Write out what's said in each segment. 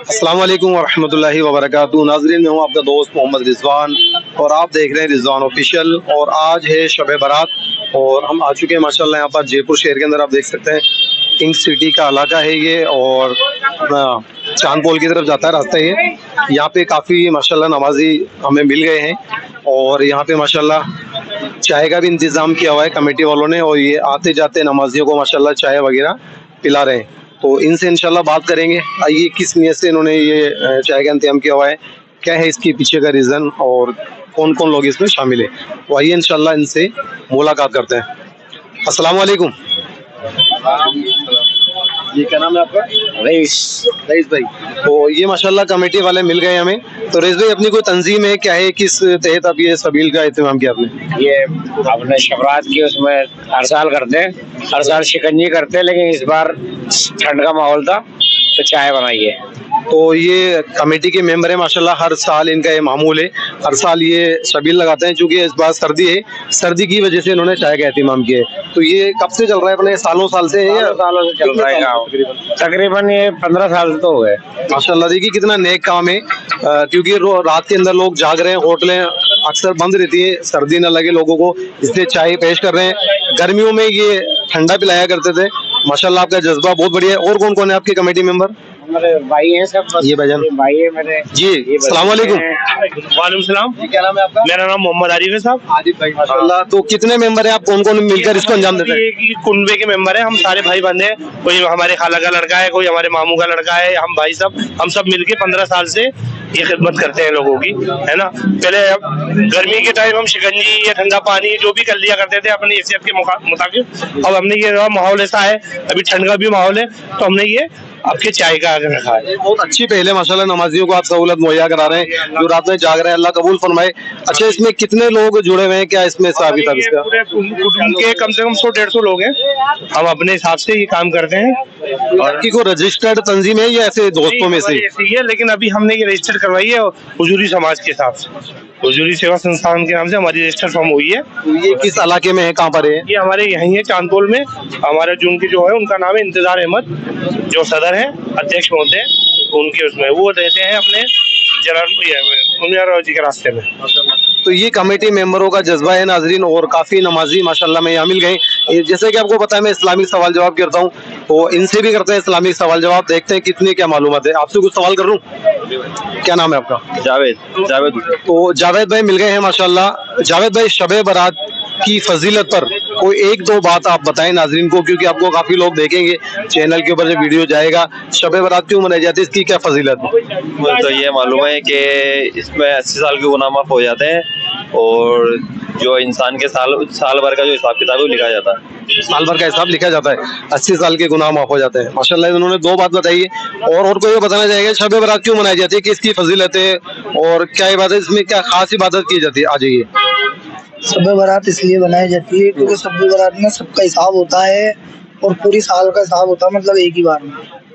अस्सलाम वालेकुम वरहमतुल्लाहि वबरकातुहू। नाज़रीन, मैं हूँ आपका दोस्त मोहम्मद रिजवान और आप देख रहे हैं रिजवान ऑफिशियल। और आज है शब बारात और हम आ चुके हैं माशाल्लाह यहाँ पर जयपुर शहर के अंदर। आप देख सकते हैं पिंक सिटी का इलाका है ये और चांदपोल की तरफ जाता है रास्ता ये। यहाँ पे काफ़ी माशाल्लाह नमाजी हमें मिल गए हैं और यहाँ पे माशाल्लाह चाय का भी इंतज़ाम किया हुआ है कमेटी वालों ने और ये आते जाते नमाजियों को माशाल्लाह चाय वगैरह पिला रहे हैं। तो इनसे इंशाल्लाह बात करेंगे, आइए किस नियत से इन्होंने ये चाय का इंतजाम किया हुआ है, क्या है इसके पीछे का रीज़न और कौन कौन लोग इसमें शामिल है। तो आइए इंशाल्लाह इनसे मुलाकात करते हैं। अस्सलाम वालेकुम। ये क्या नाम है आपका? रईस। रईस भाई, तो ये माशाल्लाह कमेटी वाले मिल गए हमें। तो रईस भाई, अपनी कोई तंजीम है क्या है, किस तहत आप ये सबील का इंतजाम किया आपने? ये अपने शबरात की उसमें हर साल करते हैं, हर साल शिकंजी करते हैं, लेकिन इस बार ठंड का माहौल था तो चाय बनाई है। तो ये कमेटी के मेंबर है माशाल्लाह, हर साल इनका ये मामूल है, हर साल ये सबील लगाते हैं। चूंकि इस बार सर्दी है, सर्दी की वजह से इन्होंने चाय का एहतमाम किया है। तो ये कब से चल रहा है? अपने सालों साल से है या सालों से चल रहा है? तकरीबन ये 15 साल तो हो गए माशाल्लाह। देखिए कितना नेक काम है, क्योंकि रात के अंदर लोग जाग रहे हैं, होटलें अक्सर बंद रहती है, सर्दी न लगे लोगों को, इसलिए चाय पेश कर रहे हैं। गर्मियों में ये ठंडा पिलाया करते थे। माशाल्लाह आपका जज्बा बहुत बढ़िया है। और कौन कौन है आपके कमेटी मेंबर? हमारे भाई हैं सब। ये भाईजान भाई है मेरे जी। अस्सलाम वालेकुम। वालेकुम सलाम। क्या नाम है आपका? मेरा नाम मोहम्मद आरिफ है साहब। आदिफ भाई, माशाल्लाह। तो कितने मेंबर हैं आप, कौन कौन मिलकर इसको अंजाम देते हैं? ये कुनबे के मेंबर हैं, हम सारे भाई बंधे हैं। कोई हमारे खाला का लड़का है, कोई हमारे मामू का लड़का है, हम भाई हम सब मिलके 15 साल से ये खिदमत करते हैं लोगों की, है ना। पहले गर्मी के टाइम हम शिकंजी या ठंडा पानी जो भी कर लिया करते थे अपनी हैसियत के मुताबिक। अब हमने ये माहौल ऐसा है, अभी ठंड का भी माहौल है, तो हमने ये आपके चाय का आगे रखा है। बहुत अच्छी पहले है माशाल्लाह, नमाजियों को आप सहूलत मुहैया करा रहे हैं जो रात में जाग रहे हैं, अल्लाह कबूल फरमाए। अच्छा, इसमें कितने लोग जुड़े हुए हैं, क्या इसमें हिसाब किताब इसका? पूरे कुटुंब के कम से कम 100-150 लोग हैं। हम अपने हिसाब से ये काम करते हैं। और आपकी कोई रजिस्टर्ड तंजीम है या ऐसे दोस्तों में से? ऐसी है, लेकिन अभी हमने ये रजिस्टर करवाई है हुजूरी समाज के हिसाब से, हुजूरी सेवा संस्थान के नाम से हमारी रजिस्टर फॉर्म हुई है। ये किस इलाके में है, कहाँ पर है? ये हमारे यहीं है चांदपोल में। हमारे जो उनकी जो है उनका नाम है इंतजार अहमद, जो सदर है, अध्यक्ष होते हैं उनके, उसमें वो रहते हैं अपने जी के रास्ते में। तो ये कमेटी मेंबरों का जज्बा है नाजरीन, और काफी नमाजी माशाल्लाह में यहाँ मिल गए। जैसे कि आपको पता है मैं इस्लामिक सवाल जवाब करता हूँ, तो इनसे भी करते हैं इस्लामिक सवाल जवाब, देखते हैं कितनी क्या मालूमात है। आपसे कुछ सवाल कर लूँ? क्या नाम है आपका? जावेद। जावेद। तो जावेद भाई मिल गए हैं माशाल्लाह। जावेद भाई, शबे बारात की फजीलत पर कोई एक दो बात आप बताएं नाजरीन को, क्योंकि आपको काफी लोग देखेंगे चैनल के ऊपर जब वीडियो जाएगा। शबे बारात क्यों मनाई जाती है, इसकी क्या फजीलत? तो ये मालूम है कि इसमें 80 साल के गुनाह माफ हो जाते हैं और जो इंसान के साल भर का जो हिसाब किताब है वो लिखा जाता है। साल भर का हिसाब लिखा जाता है, 80 साल के गुनाह माफ हो जाते हैं। माशाल्लाह उन्होंने दो बात बताई है। और कोई बताना चाहेगा शबे बारात क्यों मनाई जाती है, किसकी फजीलत है और क्या इबादत, इसमें क्या खास इबादत की जाती है? आ जाइए। शब बारात इसलिए बनाई जाती है क्योंकि शब बारात में सबका हिसाब होता है और पूरी साल का हिसाब होता है, मतलब एक ही बार में।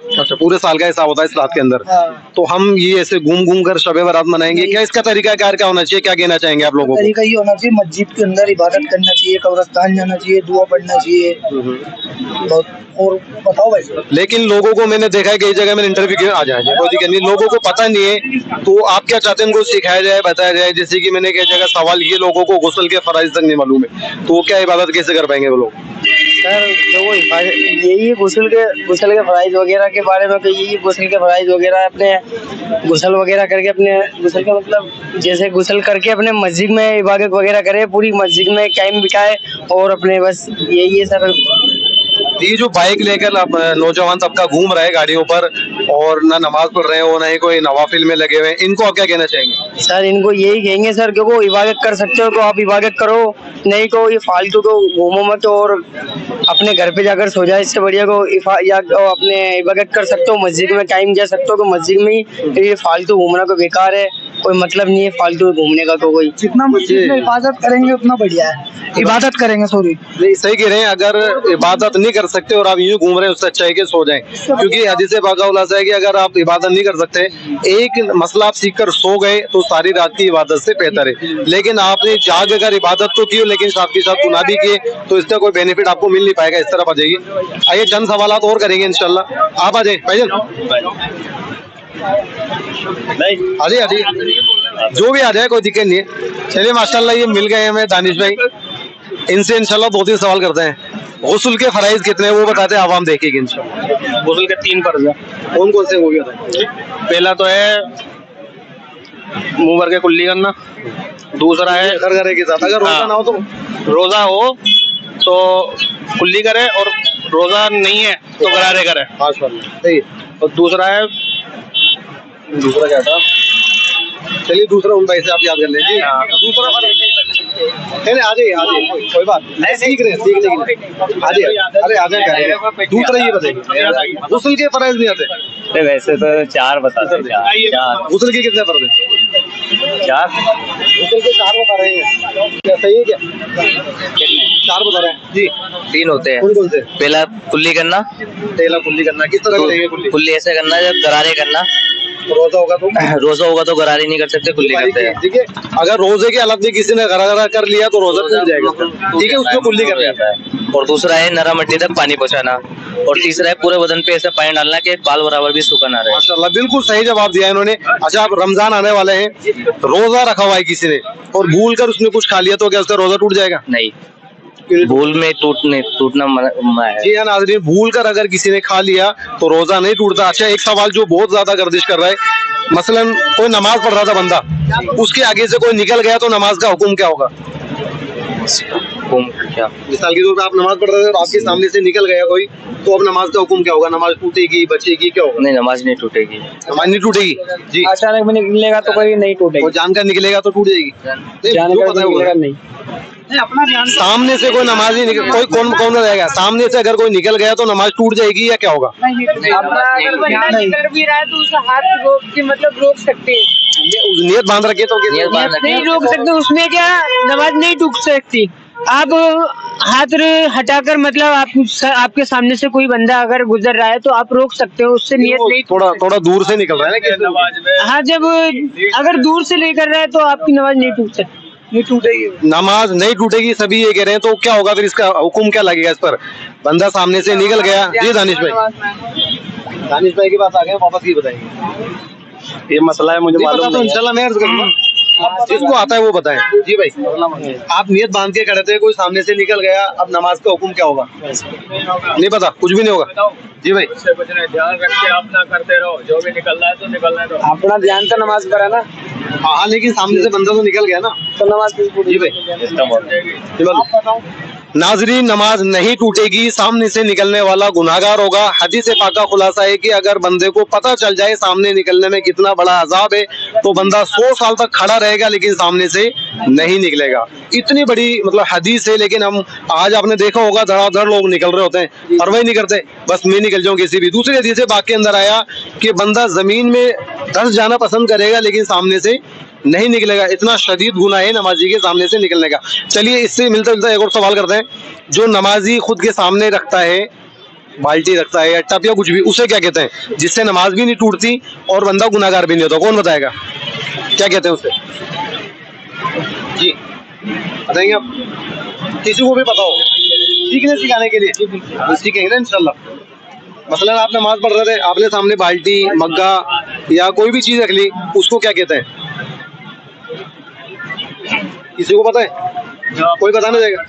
अच्छा, पूरे साल का हिसाब होता है इस रात के अंदर। हाँ। तो हम ये ऐसे घूम घूम कर शबे बारात मनाएंगे, क्या इसका तरीका कार क्या होना चाहिए, क्या कहना चाहेंगे आप लोगों को? तरीका ये होना चाहिए, मस्जिद के अंदर इबादत करना चाहिए, कब्रिस्तान जाना चाहिए, दुआ पढ़ना चाहिए। बहुत। और बताओ भाई। लेकिन लोगों को मैंने देखा है कई जगह मैंने इंटरव्यू किया, आ जाए कोई दिक्कत नहीं, लोगों को पता नहीं है। तो आप क्या चाहते हैं, उनको सिखाया जाए, बताया जाए? जैसे कि मैंने कई जगह सवाल किए, लोगों को गुस्ल के फराइज तक नहीं मालूम है, तो वो क्या इबादत कैसे कर पाएंगे वो लोग? सर जो वो यही गुस्ल के फराइज वगैरह के बारे में, तो यही गुस्ल के फराइज वगैरह अपने गुस्ल वगैरह करके, अपने गुस्ल का मतलब जैसे गुस्ल करके अपने मस्जिद में इबादत वगैरह करे, पूरी मस्जिद में कायम बिकाए, और अपने बस यही है सर। ये जो बाइक लेकर आप नौजवान तबका घूम रहे हैं गाड़ियों पर और ना नमाज पढ़ रहे हो, ना ही कोई नवाफिल में लगे हुए हैं, इनको आप क्या कहना चाहेंगे? सर इनको यही कहेंगे सर, क्योंकि इबादत कर सकते हो तो आप इबादत करो, नहीं तो ये फालतू को घूमो मत और अपने घर पे जाकर सो जाए। इससे बढ़िया को या अपने इबादत कर सकते हो, मस्जिद में टाइम जा सकते हो तो मस्जिद में ही। ये फालतू घूमना को बेकार है, कोई मतलब नहीं है फालतू घूमने का। तो कोई जितना मस्जिद में इबादत करेंगे उतना बढ़िया है। इबादत करेंगे, सॉरी नहीं सही कह रहे हैं, अगर इबादत नहीं कर सकते और आप यूं घूम रहे हैं उससे अच्छा है कि सो जाएं, क्योंकि हदीस पाक का खुलासा है कि अगर आप इबादत नहीं कर सकते, एक मसला आप सीख कर सो गए तो सारी रात की इबादत से बेहतर है। लेकिन आपने जाग अगर इबादत तो की लेकिन साथ के साथ गुनाह भी किए तो इसका कोई बेनिफिट आपको मिल नहीं पाएगा। इस तरफ आ जाइए, आइए चंद सवाल और करेंगे इंशाल्लाह। आप आ जाए भाईजान। नहीं आ जाइए जो भी आ जाए, कोई दिक्कत नहीं है। चलिए माशाल्लाह ये मिल गए हमें दानिश भाई, इनसे इंशाल्लाह 2-3 सवाल करते हैं। गुस्ल के फराइज कितने हैं वो बताते हैं, आवाम देखेगी इंशाल्लाह। गुस्ल के 3 फर्ज है। कौन कौन से वो भी बताएं। पहला तो है मुंह भर के कुल्ली करना, दूसरा है घर घर के साथ, अगर रोजा हाँ। ना हो तो रोजा हो तो कुल्ली करे, और रोजा नहीं है तो गरारे करे। माशाल्लाह सही है। और दूसरा है, दूसरा क्या था? चलिए दूसरा उन भाई से आप याद कर लीजिए। दूसरा नहीं आ जाइए कोई बात नहीं, सीख रहे हैं, सीखने के लिए आ जाइए। अरे आ जाए, दूसरा ये बताइए गुस्ल के फराइज नहीं आते। वैसे तो 4 बताते हैं, 4 गुस्ल के कितने फर्ज हैं? 4 गुस्ल के 4 बता रहे हैं, क्या सही है क्या? 4 बता रहे हैं जी। 3 होते हैं। कौन कौन से? पहला कुल्ली करना, पहला कुल्ली करना, किस तरह करेंगे कुल्ली? कुल्ली ऐसे करना जब गरारे करना, रोजा होगा तो रोजा होगा तो गरारे नहीं कर सकते, कुल्ली करते हैं। ठीक है, अगर रोजे के अलग भी किसी ने गरा गरा कर लिया तो रोजा टूट जाएगा, ठीक है, उसको कुल्ली कर जाता है। और दूसरा है नरम मिट्टी तक पानी पहुंचाना, और तीसरा है पूरे बदन पे ऐसा पानी डालना कि बाल बराबर भी सूखा ना रहे। माशाल्लाह बिल्कुल सही जवाब दिया इन्होंने। अच्छा, आप रमजान आने वाले हैं, रोजा रखा हुआ है किसी ने और भूल कर उसने कुछ खा लिया तो क्या उसका रोजा टूट जाएगा? नहीं, भूल में टूटना मना है। जी हाँ नाज़रीन, भूल कर अगर किसी ने खा लिया तो रोजा नहीं टूटता। अच्छा, एक सवाल जो बहुत ज्यादा गर्दिश कर रहा है, मसलन कोई नमाज पढ़ रहा था बंदा, उसके आगे से कोई निकल गया तो नमाज का हुक्म क्या होगा? क्या मिसाल के तौर पर आप नमाज पढ़ रहे थे और आपके सामने से निकल गया कोई, तो अब नमाज का हुक्म क्या होगा? नमाज टूटेगी, बचेगी, क्या होगा? नहीं, नमाज नहीं टूटेगी। नमाज नहीं टूटेगी जी। अचानक में निकलेगा तो कभी नहीं टूटेगी, और जानकर निकलेगा तो टूट जाएगी। नहीं, जो जानकर पता है वो निकलेगा है। नहीं। सामने से कोई नमाज नहीं निकल, कोई कौन कौन रहेगा सामने से? अगर कोई निकल गया तो नमाज टूट जाएगी या क्या होगा? अगर बंदा निकल भी रहा है तो उसका हाथ रोक के मतलब रोक सकते हैं, नियत बांध रखे तो नियत बांध रखे। नहीं रोक सकते, उसमें क्या नमाज नहीं टूट सकती। आप हाथ हटाकर मतलब आपके सामने से कोई बंदा अगर गुजर रहा है तो आप रोक सकते हो, उससे नियत नहीं। थोड़ा दूर से निकल रहा है ना नमाज में। हाँ, जब अगर दूर से लेकर रहा है तो आपकी नमाज नहीं टूट सकती, नहीं टूटेगी, नमाज नहीं टूटेगी, सभी ये कह रहे हैं। तो क्या होगा फिर, इसका हुक्म क्या लगेगा इस पर? बंदा सामने से निकल गया जी। दानिश भाई की बात आ गए, वापस की बताएंगे। ये मसला है, मुझे मालूम तो नहीं है। इंशाल्लाह मैं अर्ज करूंगा, जिसको आता है वो बताएं जी। भाई आप नियत बांध के खड़े थे, कोई सामने से निकल गया, अब नमाज का हुक्म क्या होगा? नहीं पता, कुछ भी नहीं होगा जी। भाई ध्यान रख के अपना करते रहो, जो भी निकलना है तो निकलने दो। अपना ध्यान तो नमाज पर है ना। हाँ, लेकिन सामने से बंदा तो निकल गया ना, तो नमाज जी भाई। नाजरीन, नमाज नहीं टूटेगी, सामने से निकलने वाला गुनाहगार होगा। हदीस पाक का खुलासा है कि अगर बंदे को पता चल जाए सामने निकलने में कितना बड़ा अजाब है तो बंदा 100 साल तक खड़ा रहेगा लेकिन सामने से नहीं निकलेगा। इतनी बड़ी मतलब हदीस है। लेकिन हम आज आपने देखा होगा धड़ाधड़ लोग निकल रहे होते हैं, परवाह नहीं करते, बस मैं निकल जाऊं किसी भी। दूसरी हदीस पाक के अंदर आया कि बंदा जमीन में धंस जाना पसंद करेगा लेकिन सामने से नहीं निकलेगा। इतना शदीद गुनाह है नमाजी के सामने से निकलने का। चलिए, इससे मिलता जुलता एक और सवाल करते हैं। जो नमाजी खुद के सामने रखता है, बाल्टी रखता है या टब या कुछ भी, उसे क्या कहते हैं जिससे नमाज भी नहीं टूटती और बंदा गुनाहगार भी नहीं होता? कौन बताएगा क्या कहते हैं उसे? जी बताएंगे आप? किसी को भी पता हो, सीखने सिखाने के लिए सीखेंगे ना इंशाल्लाह। मसलन आप नमाज पढ़ रहे थे, आपने सामने बाल्टी, मग्गा या कोई भी चीज रख ली, उसको क्या कहते हैं? किसी को पता है? कोई बताना जाएगा?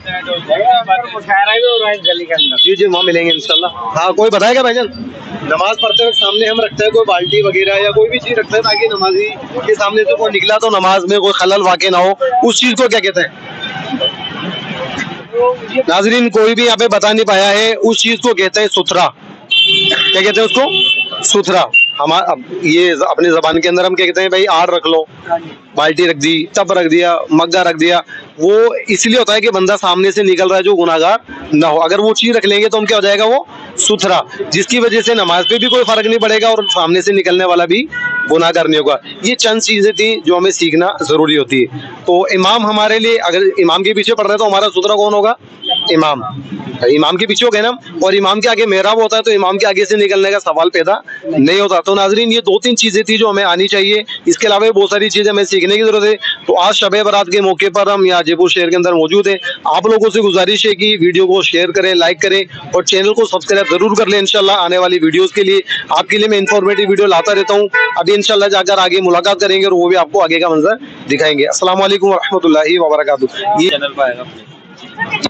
जी जी, वहाँ मिलेंगे इंशाल्लाह। हाँ, कोई बताएगा भाईजान? नमाज पढ़ते वक्त सामने हम रखते हैं कोई बाल्टी वगैरह या कोई भी चीज रखते हैं ताकि नमाजी के सामने से कोई निकला तो नमाज में कोई खलल वाक़ई ना हो, उस चीज को क्या कहते हैं? नाजरीन, कोई भी यहाँ पे बता नहीं पाया है। उस चीज को कहते हैं सुथरा। क्या कहते हैं उसको? सुथरा। हमारा ये अपनी जबान के अंदर हम क्या कहते हैं? भाई आड़ रख लो, बाल्टी रख दी, टब रख दिया, मग्गा रख दिया। वो इसलिए होता है कि बंदा सामने से निकल रहा है जो गुनाहगार ना हो। अगर वो चीज रख लेंगे तो हम क्या हो जाएगा? वो सुथरा, जिसकी वजह से नमाज पे भी कोई फर्क नहीं पड़ेगा और सामने से निकलने वाला भी गुनाहगार नहीं होगा। ये चंद चीजें थी जो हमें सीखना जरूरी होती है। तो इमाम हमारे लिए, अगर इमाम के पीछे पढ़ रहे हैं तो हमारा सुथरा कौन होगा? इमाम, इमाम के पीछे हो गए ना, और इमाम के आगे मेहराब होता है तो इमाम के आगे से निकलने का सवाल पैदा नहीं होता। तो नाजरीन ये 2-3 चीजें थी जो हमें आनी चाहिए, इसके अलावा बहुत सारी चीजें हमें सीखने की जरूरत है। तो आज शब बारात के मौके पर हम यहाँ जयपुर शहर के अंदर मौजूद है। आप लोगों से गुजारिश है कि वीडियो को शेयर करें, लाइक करें और चैनल को सब्सक्राइब जरूर कर लें। इंशाल्लाह आने वाली वीडियोस के लिए आपके लिए मैं इन्फॉर्मेटिव वीडियो लाता रहता हूँ। अभी इंशाल्लाह जाकर आगे मुलाकात करेंगे और वो भी आपको आगे का मंजर दिखाएंगे। अस्सलाम वालेकुम व रहमतुल्लाहि व बरकातुहू। ये चैनल पर आएगा।